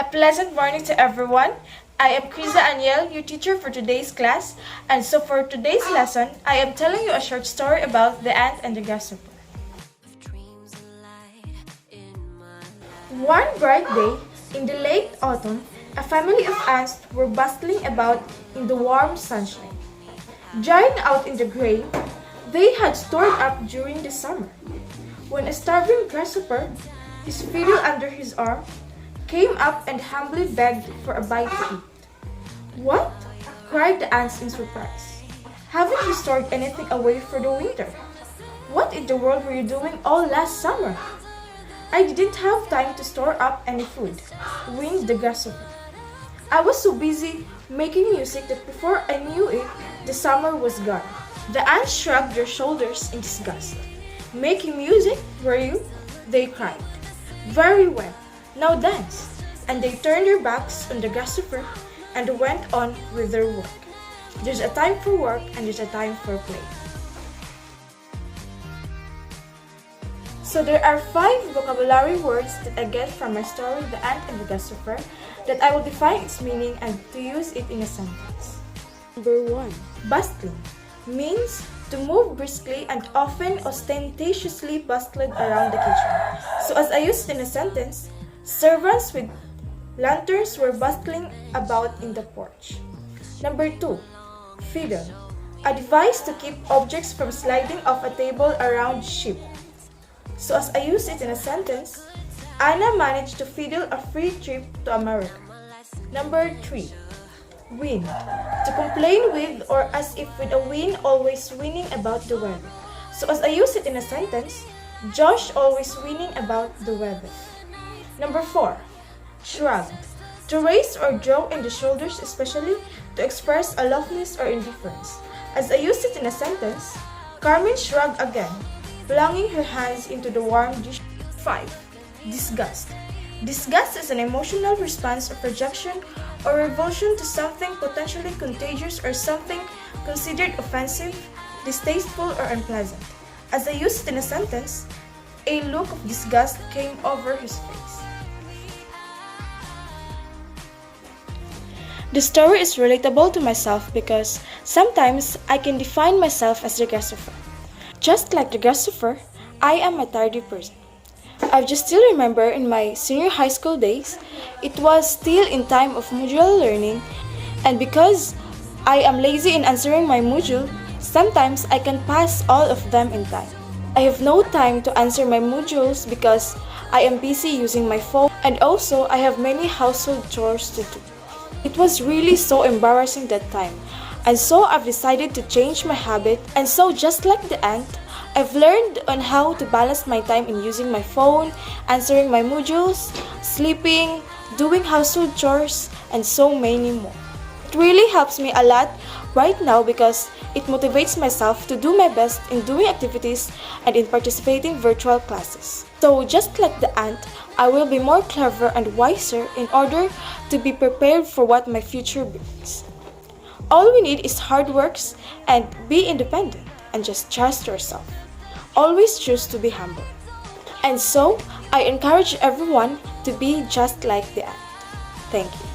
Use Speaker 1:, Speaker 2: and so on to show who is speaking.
Speaker 1: A pleasant morning to everyone. I am Kriza Aniel, your teacher for today's class. And so for today's lesson, I am telling you a short story about the ant and the grasshopper. One bright day, in the late autumn, a family of ants were bustling about in the warm sunshine. Drying out in the grain they had stored up during the summer. When a starving grasshopper, his fiddle under his arm, came up and humbly begged for a bite to eat. "What?" cried the ants in surprise. "Haven't you stored anything away for the winter? What in the world were you doing all last summer?" "I didn't have time to store up any food," whined the grasshopper. "I was so busy making music that before I knew it, the summer was gone." The ants shrugged their shoulders in disgust. "Making music, were you?" they cried. "Very well. Now dance." And they turned their backs on the grasshopper and went on with their work. There's a time for work and there's a time for play. So there are 5 vocabulary words that I get from my story, The Ant and the Grasshopper, that I will define its meaning and to use it in a sentence. Number 1. Bustling means to move briskly and often ostentatiously bustled around the kitchen. So as I used in a sentence, servants with lanterns were bustling about in the porch. Number 2. Fiddle, a device to keep objects from sliding off a table around ship. So as I use it in a sentence, Anna managed to fiddle a free trip to America. Number 3. Whin, to complain with or as if with a whin, always whining about the weather. So as I use it in a sentence, Josh always whining about the weather. Number 4. Shrugged, to raise or draw in the shoulders, especially to express aloofness or indifference. As I use it in a sentence, Carmen shrugged again, plunging her hands into the warm dish. 5. Disgust. Disgust is an emotional response of rejection or revulsion to something potentially contagious or something considered offensive, distasteful, or unpleasant. As I used it in a sentence, a look of disgust came over his face. The story is relatable to myself because sometimes I can define myself as the grasshopper. Just like the grasshopper, I am a tardy person. I just still remember in my senior high school days, it was still in time of module learning, and because I am lazy in answering my module, sometimes I can pass all of them in time. I have no time to answer my modules because I am busy using my phone, and also I have many household chores to do. It was really so embarrassing that time, and so I've decided to change my habit, and so just like the ant, I've learned on how to balance my time in using my phone, answering my modules, sleeping, doing household chores, and so many more. It really helps me a lot right now because it motivates myself to do my best in doing activities and in participating virtual classes. So just like the ant, I will be more clever and wiser in order to be prepared for what my future brings. All we need is hard works and be independent and just trust yourself. Always choose to be humble. And so, I encourage everyone to be just like the ant. Thank you.